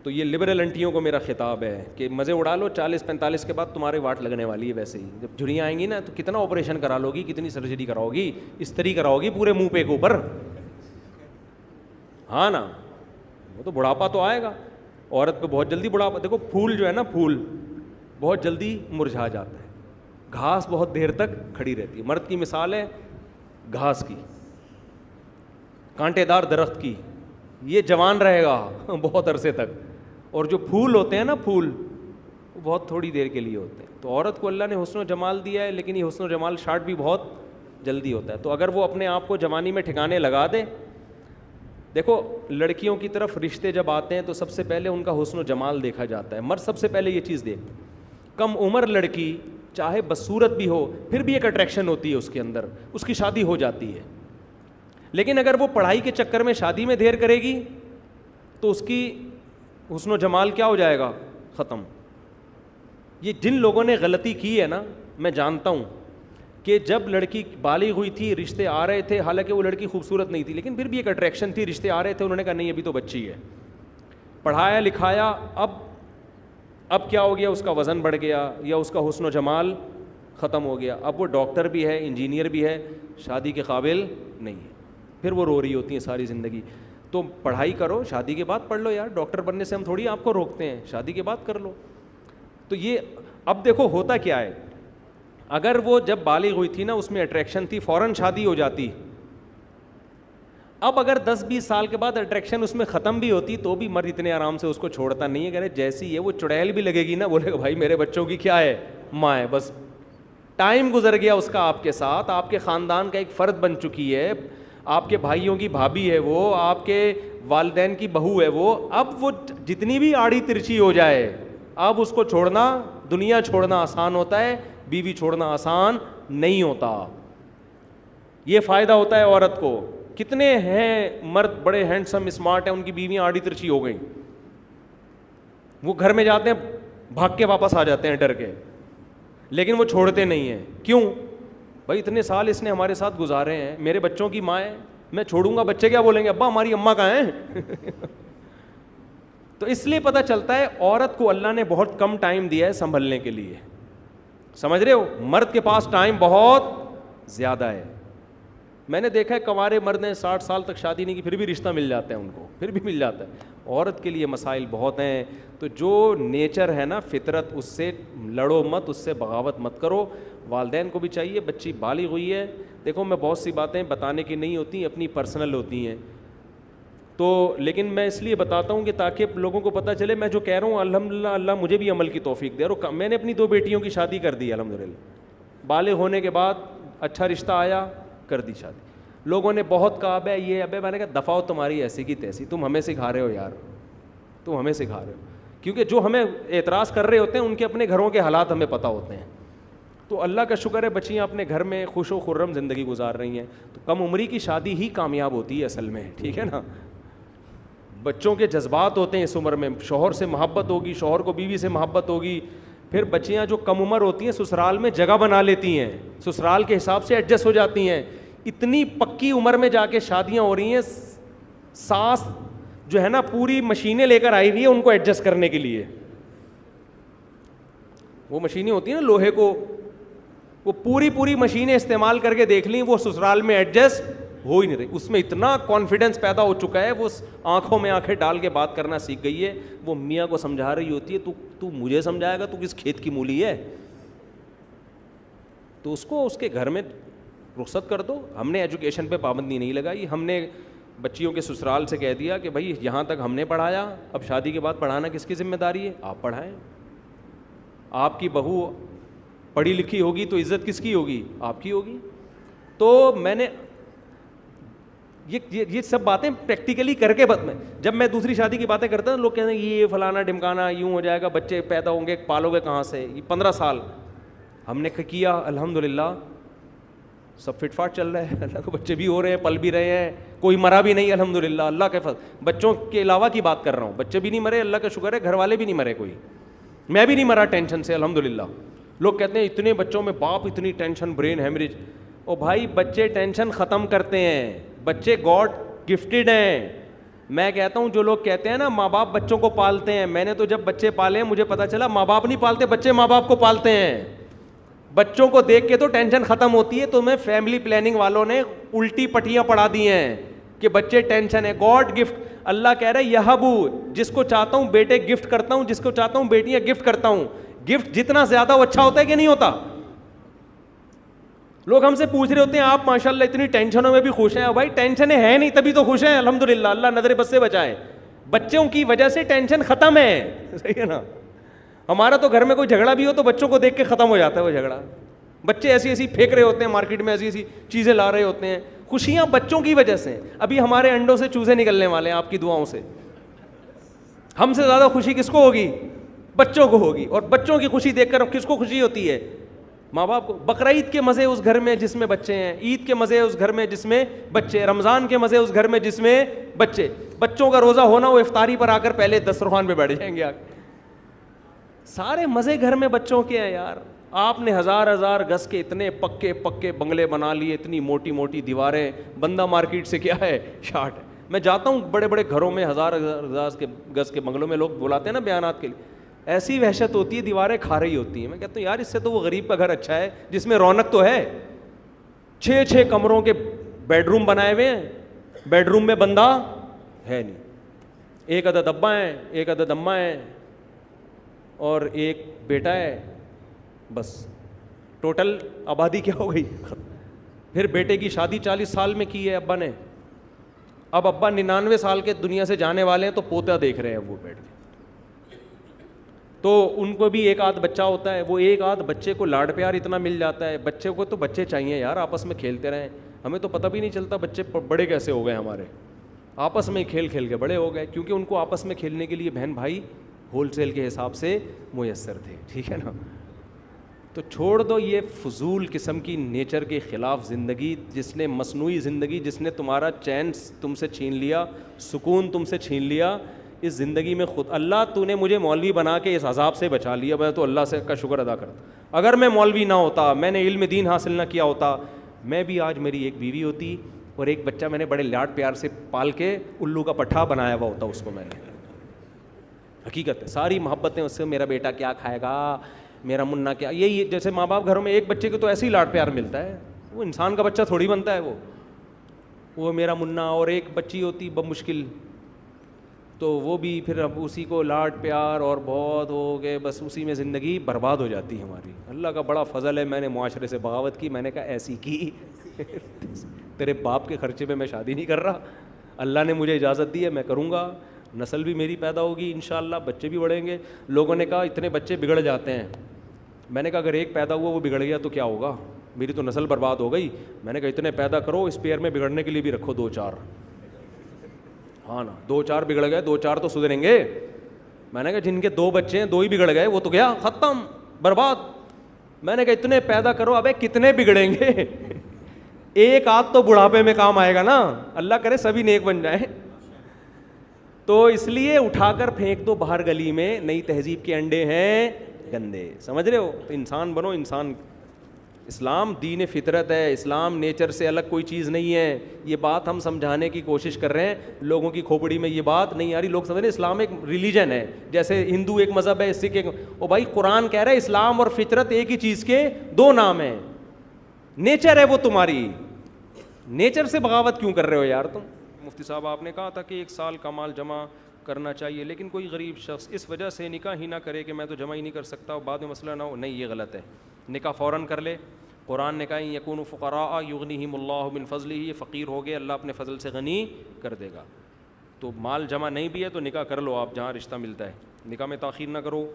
تو یہ لبرل انٹیوں کو میرا خطاب ہے کہ مزے اڑا لو, 40-45 کے بعد تمہارے واٹ لگنے والی ہے. ویسے ہی جب جھریاں آئیں گی نا تو کتنا آپریشن کرا لو گی, کتنی سرجری کراؤ گی, استری کراؤ گی پورے منہ پہ کے اوپر. ہاں نا, وہ تو بڑھاپا تو آئے گا. عورت پہ بہت جلدی بڑھاپا, دیکھو پھول جو ہے نا, پھول بہت جلدی مرجھا جاتا ہے, گھاس بہت دیر تک کھڑی رہتی ہے. مرد کی مثال ہے گھاس کی, کانٹے دار درخت کی, یہ جوان رہے گا بہت عرصے تک. اور جو پھول ہوتے ہیں نا, پھول وہ بہت تھوڑی دیر کے لیے ہوتے ہیں. تو عورت کو اللہ نے حسن و جمال دیا ہے, لیکن یہ حسن و جمال شارٹ بھی بہت جلدی ہوتا ہے. تو اگر وہ اپنے آپ کو جوانی میں ٹھکانے لگا دے, دیکھو لڑکیوں کی طرف رشتے جب آتے ہیں تو سب سے پہلے ان کا حسن و جمال دیکھا جاتا ہے. مرد سب سے پہلے یہ چیز دیکھتا ہے. کم عمر لڑکی چاہے بدصورت بھی ہو, پھر بھی ایک اٹریکشن ہوتی ہے اس کے اندر, اس کی شادی ہو جاتی ہے. لیکن اگر وہ پڑھائی کے چکر میں شادی میں دیر کرے گی تو اس کی حسن و جمال کیا ہو جائے گا, ختم. یہ جن لوگوں نے غلطی کی ہے نا, میں جانتا ہوں کہ جب لڑکی بالغ ہوئی تھی, رشتے آ رہے تھے, حالانکہ وہ لڑکی خوبصورت نہیں تھی لیکن پھر بھی ایک اٹریکشن تھی, رشتے آ رہے تھے, انہوں نے کہا نہیں ابھی تو بچی ہے, پڑھایا لکھایا, اب کیا ہو گیا, اس کا وزن بڑھ گیا یا اس کا حسن و جمال ختم ہو گیا. اب وہ ڈاکٹر بھی ہے, انجینئر بھی ہے, شادی کے قابل نہیں ہے. پھر وہ رو رہی ہوتی ہیں ساری زندگی. تو پڑھائی کرو, شادی کے بعد پڑھ لو یار, ڈاکٹر بننے سے ہم تھوڑی آپ کو روکتے ہیں, شادی کے بعد کر لو. تو یہ اب دیکھو ہوتا کیا ہے, اگر وہ جب بالغ ہوئی تھی نا اس میں اٹریکشن تھی, فوراً شادی ہو جاتی. اب اگر 10-20 سال کے بعد اٹریکشن اس میں ختم بھی ہوتی تو بھی مرد اتنے آرام سے اس کو چھوڑتا نہیں ہے. کہ جیسی ہے وہ چڑیل بھی لگے گی نا, بولے گا بھائی میرے بچوں کی کیا ہے, ماں ہے. بس ٹائم گزر گیا اس کا آپ کے ساتھ, آپ کے خاندان کا ایک فرد بن چکی ہے, آپ کے بھائیوں کی بھابھی ہے وہ, آپ کے والدین کی بہو ہے وہ. اب وہ جتنی بھی آڑی ترچی ہو جائے, اب اس کو چھوڑنا, دنیا چھوڑنا آسان ہوتا ہے, بیوی چھوڑنا آسان نہیں ہوتا. یہ فائدہ ہوتا ہے عورت کو. کتنے ہیں مرد بڑے ہینڈسم اسمارٹ ہیں, ان کی بیویاں آڑی ترچی ہو گئیں, وہ گھر میں جاتے ہیں بھاگ کے واپس آ جاتے ہیں ڈر کے, لیکن وہ چھوڑتے نہیں ہیں. کیوں بھائی, اتنے سال اس نے ہمارے ساتھ گزارے ہیں, میرے بچوں کی ماں ہے, میں چھوڑوں گا, بچے کیا بولیں گے, ابا ہماری اماں کہاں ہیں. تو اس لیے پتہ چلتا ہے عورت کو اللہ نے بہت کم ٹائم دیا ہے سنبھلنے کے لیے, سمجھ رہے ہو. مرد کے پاس ٹائم بہت زیادہ ہے. میں نے دیکھا ہے کنوارے مرد نے 60 سال تک شادی نہیں کی, پھر بھی رشتہ مل جاتا ہے ان کو, پھر بھی مل جاتا ہے. عورت کے لیے مسائل بہت ہیں. تو جو نیچر ہے نا, فطرت, اس سے لڑو مت, اس سے بغاوت مت کرو. والدین کو بھی چاہیے, بچی بالغ ہوئی ہے, دیکھو میں بہت سی باتیں بتانے کی نہیں ہوتی, اپنی پرسنل ہوتی ہیں, تو لیکن میں اس لیے بتاتا ہوں کہ تاکہ لوگوں کو پتہ چلے میں جو کہہ رہا ہوں الحمدللہ اللہ مجھے بھی عمل کی توفیق دے. اور میں نے اپنی 2 بیٹیوں کی شادی کر دی الحمدللہ, بالغ ہونے کے بعد اچھا رشتہ آیا, کر دی شادی. لوگوں نے بہت کہا ابے یہ, ابے میں نے کہا دفعہ تمہاری ایسی کی تیسی, تم ہمیں سکھا رہے ہو یار, تم ہمیں سکھا رہے ہو. کیونکہ جو ہمیں اعتراض کر رہے ہوتے ہیں ان کے اپنے گھروں کے حالات ہمیں پتہ ہوتے ہیں. تو اللہ کا شکر ہے بچیاں اپنے گھر میں خوش و خرم زندگی گزار رہی ہیں. تو کم عمری کی شادی ہی کامیاب ہوتی ہے اصل میں, ٹھیک ہے نا. بچوں کے جذبات ہوتے ہیں اس عمر میں, شوہر سے محبت ہوگی, شوہر کو بیوی سے محبت ہوگی. پھر بچیاں جو کم عمر ہوتی ہیں سسرال میں جگہ بنا لیتی ہیں, سسرال کے حساب سے ایڈجسٹ ہو جاتی ہیں. اتنی پکی عمر میں جا کے شادیاں ہو رہی ہیں, ساس جو ہے نا پوری مشینیں لے کر آئی ہوئی ہے ان کو ایڈجسٹ کرنے کے لیے. وہ مشینیں ہوتی ہیں نا لوہے کو, وہ پوری مشینیں استعمال کر کے دیکھ لیں, وہ سسرال میں ایڈجسٹ ہو ہی نہیں رہی. اس میں اتنا کانفیڈنس پیدا ہو چکا ہے, وہ آنکھوں میں آنکھیں ڈال کے بات کرنا سیکھ گئی ہے. وہ میاں کو سمجھا رہی ہوتی ہے, تو مجھے سمجھائے گا, تو کس کھیت کی مولی ہے. تو اس کو اس کے گھر میں رخصت کر دو. ہم نے ایجوکیشن پہ پابندی نہیں لگائی, ہم نے بچیوں کے سسرال سے کہہ دیا کہ بھائی یہاں تک ہم نے پڑھایا, اب شادی کے بعد پڑھانا کس کی ذمہ داری ہے, آپ پڑھائیں. آپ کی بہو پڑھی لکھی ہوگی تو عزت کس کی ہوگی, آپ کی ہوگی. تو میں نے یہ سب باتیں پریکٹیکلی کر کے جب میں دوسری شادی کی باتیں کرتا ہوں لوگ کہتے ہیں یہ فلانا ڈمکانا, یوں ہو جائے گا, بچے پیدا ہوں گے, پالو گے کہاں سے. یہ 15 سال ہم نے کیا, الحمدللہ سب فٹ فاٹ چل رہا ہے, اللہ کو بچے بھی ہو رہے ہیں, پل بھی رہے ہیں, کوئی مرا بھی نہیں الحمدللہ, اللہ کے فضل. بچوں کے علاوہ کی بات کر رہا ہوں, بچے بھی نہیں مرے, اللہ کا شکر ہے, گھر والے بھی نہیں مرے, کوئی, میں بھی نہیں مرا ٹینشن سے الحمدللہ. لوگ کہتے ہیں اتنے بچوں میں باپ اتنی ٹینشن, برین ہیمریج. او بھائی بچے ٹینشن ختم کرتے ہیں, بچے گاڈ گفٹڈ ہیں. میں کہتا ہوں جو لوگ کہتے ہیں نا ماں باپ بچوں کو پالتے ہیں, میں نے تو جب بچے پالے ہیں مجھے پتا چلا ماں باپ نہیں پالتے, بچے ماں باپ کو پالتے ہیں. بچوں کو دیکھ کے تو ٹینشن ختم ہوتی ہے. تو میں فیملی پلاننگ والوں نے الٹی پٹیاں پڑھا دی ہیں کہ بچے ٹینشن ہے. گاڈ گفٹ, اللہ کہہ رہا ہے یہبو, جس کو چاہتا ہوں بیٹے گفٹ کرتا ہوں, جس کو چاہتا ہوں بیٹیاں گفٹ کرتا ہوں. گفٹ جتنا زیادہ وہ اچھا ہوتا ہے کہ نہیں ہوتا؟ لوگ ہم سے پوچھ رہے ہوتے ہیں آپ ماشاءاللہ اتنی ٹینشنوں میں بھی خوش ہیں. بھائی ٹینشنیں ہیں نہیں تبھی تو خوش ہیں, الحمدللہ, اللہ نظر بد سے بچائے. بچوں کی وجہ سے ٹینشن ختم ہے, صحیح ہے نا. ہمارا تو گھر میں کوئی جھگڑا بھی ہو تو بچوں کو دیکھ کے ختم ہو جاتا ہے وہ جھگڑا. بچے ایسی ایسی پھینک رہے ہوتے ہیں مارکیٹ میں, ایسی ایسی چیزیں لا رہے ہوتے ہیں. خوشیاں بچوں کی وجہ سے. ابھی ہمارے انڈوں سے چوزے نکلنے والے ہیں آپ کی دعاؤں سے. ہم سے زیادہ خوشی کس کو ہوگی؟ بچوں کو ہوگی. اور بچوں کی خوشی دیکھ کر کس کو خوشی ہوتی ہے؟ ماں باپ کو. بقرعید کے مزے اس گھر میں جس میں بچے ہیں, عید کے مزے اس گھر میں جس میں بچے, رمضان کے مزے اس گھر میں جس میں بچے. بچوں کا روزہ ہونا, وہ افطاری پر آ کر پہلے دسترخوان پہ بیٹھ جائیں گے. سارے مزے گھر میں بچوں کے ہیں یار. آپ نے ہزار گز کے اتنے پکے پکے بنگلے بنا لیے, اتنی موٹی موٹی دیواریں, بندہ مارکیٹ سے کیا ہے شارٹ ہے. میں جاتا ہوں بڑے بڑے گھروں میں, ہزار گز کے بنگلوں میں, لوگ بلاتے ہیں نا بیانات کے لیے, ایسی وحشت ہوتی ہے, دیواریں کھا رہی ہوتی ہیں. میں کہتا ہوں یار اس سے تو وہ غریب کا گھر اچھا ہے جس میں رونق تو ہے. 6 کمروں کے بیڈ روم بنائے ہوئے ہیں, بیڈ روم میں بندہ ہے نہیں. 1 عدد ابا ہیں, 1 عدد اماں ہیں, اور 1 بیٹا ہے, بس ٹوٹل آبادی کیا ہو گئی. پھر بیٹے کی شادی 40 سال میں کی ہے ابا نے. اب ابا 99 سال کے دنیا سے جانے والے ہیں, تو پوتا دیکھ رہے ہیں وہ بیٹھ کے. تو ان کو بھی 1 آدھ بچہ ہوتا ہے, وہ 1 آدھ بچے کو لاڈ پیار اتنا مل جاتا ہے. بچے کو تو بچے چاہیے یار, آپس میں کھیلتے رہیں. ہمیں تو پتہ بھی نہیں چلتا بچے بڑے کیسے ہو گئے ہمارے, آپس میں کھیل کھیل کے بڑے ہو گئے, کیونکہ ان کو آپس میں کھیلنے کے لیے بہن بھائی ہول سیل کے حساب سے میسر تھے. ٹھیک ہے نا. تو چھوڑ دو یہ فضول قسم کی نیچر کے خلاف زندگی, جس نے مصنوعی زندگی, جس نے تمہارا چین تم سے چھین لیا, سکون تم سے چھین لیا. اس زندگی میں خود اللہ تو نے مجھے مولوی بنا کے اس عذاب سے بچا لیا. میں تو اللہ سے کا شکر ادا کرتا. اگر میں مولوی نہ ہوتا, میں نے علم دین حاصل نہ کیا ہوتا, میں بھی آج میری ایک بیوی ہوتی اور ایک بچہ میں نے بڑے لاڈ پیار سے پال کے الو کا پٹھا بنایا ہوا ہوتا اس کو. میں نے حقیقت ہے, ساری محبتیں اس سے, میرا بیٹا کیا کھائے گا, میرا منا کیا. یہی جیسے ماں باپ گھروں میں ایک بچے کو تو ایسے ہی لاڈ پیار ملتا ہے, وہ انسان کا بچہ تھوڑی بنتا ہے وہ میرا منا. اور ایک بچی ہوتی بمشکل, تو وہ بھی پھر اب اسی کو لاڈ پیار اور بہت ہو گئے, بس اسی میں زندگی برباد ہو جاتی ہے ہماری. اللہ کا بڑا فضل ہے, میں نے معاشرے سے بغاوت کی. میں نے کہا ایسی کی تیرے باپ کے خرچے پہ میں شادی نہیں کر رہا, اللہ نے مجھے اجازت دی ہے, میں کروں گا. نسل بھی میری پیدا ہوگی انشاءاللہ, بچے بھی بڑھیں گے. لوگوں نے کہا اتنے بچے بگڑ جاتے ہیں. میں نے کہا اگر ایک پیدا ہوا وہ بگڑ گیا تو کیا ہوگا, میری تو نسل برباد ہو گئی. میں نے کہا اتنے پیدا کرو, اس پیئر میں بگڑنے کے لیے بھی رکھو 2-4. ہاں نا, 2-4 بگڑ گئے, 2-4 تو سدھریں گے. میں نے کہا جن کے 2 بچے ہیں 2 ہی بگڑ گئے, وہ تو گیا ختم, برباد. میں نے کہا اتنے پیدا کرو, ابے کتنے بگڑیں گے, 1 آدھ تو بڑھاپے میں کام آئے گا نا. اللہ کرے سبھی نیک بن جائیں. تو اس لیے اٹھا کر پھینک دو باہر گلی میں, نئی تہذیب کے انڈے ہیں گندے, سمجھ رہے ہو. تو انسان بنو, انسان. اسلام دین فطرت ہے, اسلام نیچر سے الگ کوئی چیز نہیں ہے. یہ بات ہم سمجھانے کی کوشش کر رہے ہیں, لوگوں کی کھوپڑی میں یہ بات نہیں آ رہی. لوگ سمجھ رہے ہیں اسلام ایک ریلیجن ہے, جیسے ہندو ایک مذہب ہے, سکھ ایک. او بھائی قرآن کہہ رہا ہے اسلام اور فطرت ایک ہی چیز کے 2 نام ہیں. نیچر ہے وہ تمہاری, نیچر سے بغاوت کیوں کر رہے ہو یار تم. مفتی صاحب آپ نے کہا تھا کہ 1 سال کا مال جمع کرنا چاہیے, لیکن کوئی غریب شخص اس وجہ سے نکاح ہی نہ کرے کہ میں تو جمع ہی نہیں کر سکتا اور بعد میں مسئلہ نہ ہو. نہیں, یہ غلط ہے. نکاح فوراً کر لے. قرآن نے کہا یکونوا فقراء یغنیہم اللہ من فضلہ, یہ فقیر ہو گئے, اللہ اپنے فضل سے غنی کر دے گا. تو مال جمع نہیں بھی ہے تو نکاح کر لو آپ, جہاں رشتہ ملتا ہے. نکاح میں تاخیر نہ کرو.